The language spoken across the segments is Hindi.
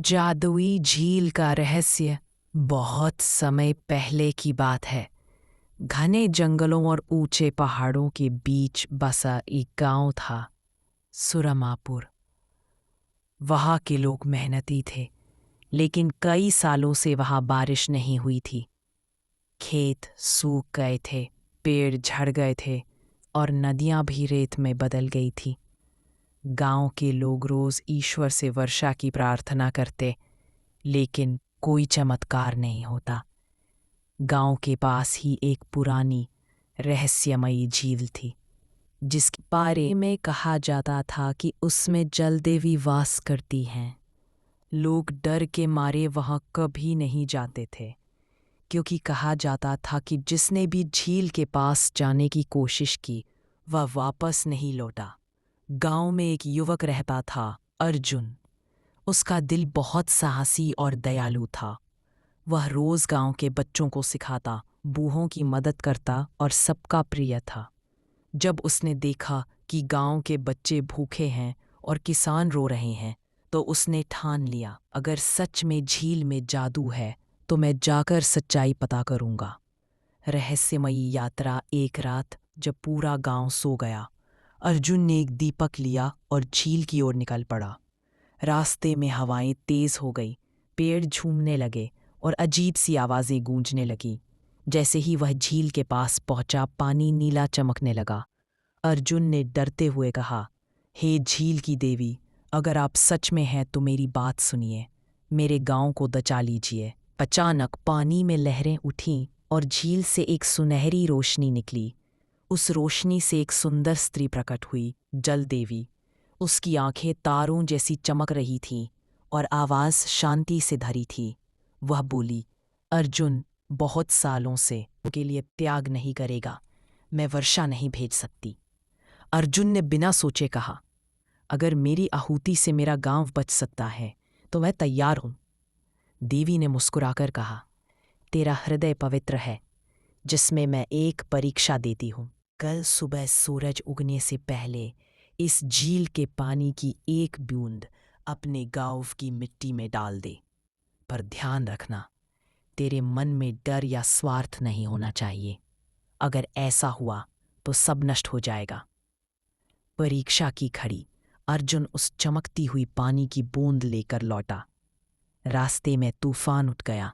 जादुई झील का रहस्य बहुत समय पहले की बात है। घने जंगलों और ऊंचे पहाड़ों के बीच बसा एक गांव था, सुरमापुर। वहां के लोग मेहनती थे, लेकिन कई सालों से वहां बारिश नहीं हुई थी। खेत सूख गए थे, पेड़ झड़ गए थे और नदियां भी रेत में बदल गई थी। गांव के लोग रोज ईश्वर से वर्षा की प्रार्थना करते, लेकिन कोई चमत्कार नहीं होता। गांव के पास ही एक पुरानी रहस्यमयी झील थी, जिसके बारे में कहा जाता था कि उसमें जल देवी वास करती हैं। लोग डर के मारे वहां कभी नहीं जाते थे, क्योंकि कहा जाता था कि जिसने भी झील के पास जाने की कोशिश की, वह वापस नहीं लौटा। गांव में एक युवक रहता था, अर्जुन। उसका दिल बहुत साहसी और दयालु था। वह रोज गांव के बच्चों को सिखाता, बूढ़ों की मदद करता और सबका प्रिय था। जब उसने देखा कि गांव के बच्चे भूखे हैं और किसान रो रहे हैं, तो उसने ठान लिया, अगर सच में झील में जादू है तो मैं जाकर सच्चाई पता करूंगा। रहस्यमयी यात्रा। एक रात जब पूरा गांव सो गया, अर्जुन ने एक दीपक लिया और झील की ओर निकल पड़ा। रास्ते में हवाएं तेज हो गई, पेड़ झूमने लगे और अजीब सी आवाजें गूंजने लगी। जैसे ही वह झील के पास पहुंचा, पानी नीला चमकने लगा। अर्जुन ने डरते हुए कहा, हे झील की देवी, अगर आप सच में हैं तो मेरी बात सुनिए, मेरे गांव को बचा लीजिए। अचानक पानी में लहरें उठीं और झील से एक सुनहरी रोशनी निकली। उस रोशनी से एक सुंदर स्त्री प्रकट हुई, जल देवी। उसकी आंखें तारों जैसी चमक रही थीं और आवाज शांति से धरी थी। वह बोली, अर्जुन बहुत सालों से उनके लिए त्याग नहीं करेगा, मैं वर्षा नहीं भेज सकती। अर्जुन ने बिना सोचे कहा, अगर मेरी आहुति से मेरा गांव बच सकता है तो मैं तैयार हूं। देवी ने मुस्कुराकर कहा, तेरा हृदय पवित्र है, जिसमें मैं एक परीक्षा देती हूं। कल सुबह सूरज उगने से पहले इस झील के पानी की एक बूंद अपने गांव की मिट्टी में डाल दे। पर ध्यान रखना, तेरे मन में डर या स्वार्थ नहीं होना चाहिए। अगर ऐसा हुआ तो सब नष्ट हो जाएगा। परीक्षा की घड़ी। अर्जुन उस चमकती हुई पानी की बूंद लेकर लौटा। रास्ते में तूफान उठ गया,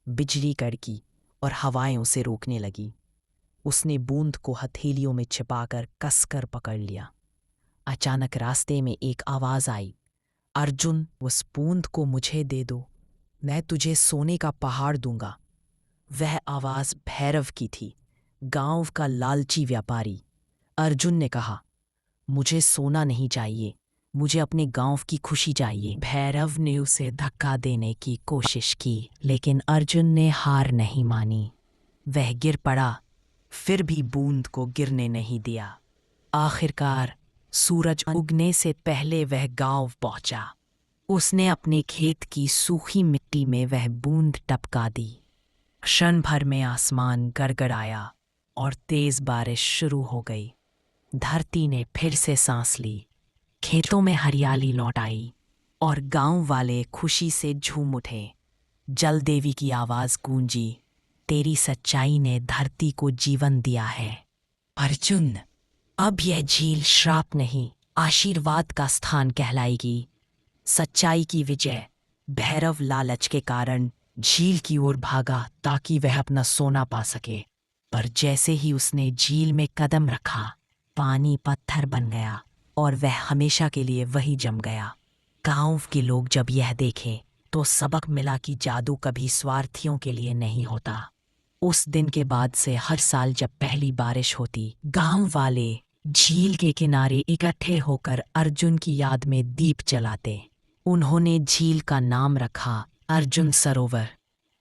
बिजली कड़की और हवाएं उसे रोकने लगी। उसने बूंद को हथेलियों में छिपाकर कसकर पकड़ लिया। अचानक रास्ते में एक आवाज आई, अर्जुन, उस बूंद को मुझे दे दो, मैं तुझे सोने का पहाड़ दूंगा। वह आवाज भैरव की थी, गांव का लालची व्यापारी। अर्जुन ने कहा, मुझे सोना नहीं चाहिए, मुझे अपने गांव की खुशी चाहिए। भैरव ने उसे धक्का देने की कोशिश की, लेकिन अर्जुन ने हार नहीं मानी। वह गिर पड़ा, फिर भी बूंद को गिरने नहीं दिया। आखिरकार सूरज उगने से पहले वह गांव पहुंचा। उसने अपने खेत की सूखी मिट्टी में वह बूंद टपका दी। क्षण भर में आसमान गड़गड़ाया और तेज बारिश शुरू हो गई। धरती ने फिर से सांस ली, खेतों में हरियाली लौट आई और गांव वाले खुशी से झूम उठे। जल देवी की आवाज गूंजी, तेरी सच्चाई ने धरती को जीवन दिया है। अर्जुन, अब यह झील श्राप नहीं, आशीर्वाद का स्थान कहलाएगी। सच्चाई की विजय। भैरव लालच के कारण झील की ओर भागा ताकि वह अपना सोना पा सके, पर जैसे ही उसने झील में कदम रखा, पानी पत्थर बन गया और वह हमेशा के लिए वही जम गया। गांव के लोग जब यह देखे तो सबक मिला कि जादू कभी स्वार्थियों के लिए नहीं होता। उस दिन के बाद से हर साल जब पहली बारिश होती, गांव वाले झील के किनारे इकट्ठे होकर अर्जुन की याद में दीप जलाते। उन्होंने झील का नाम रखा अर्जुन सरोवर।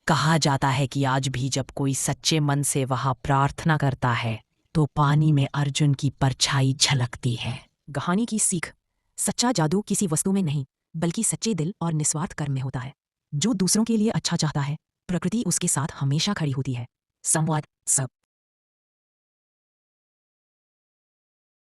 कहा जाता है कि आज भी जब कोई सच्चे मन से वहां प्रार्थना करता है तो पानी में अर्जुन की परछाई झलकती है। कहानी की सीख। सच्चा जादू किसी वस्तु में नहीं, बल्कि सच्चे दिल और निस्वार्थ कर्म में होता है। जो दूसरों के लिए अच्छा चाहता है, प्रकृति उसके साथ हमेशा खड़ी होती है। संवाद सब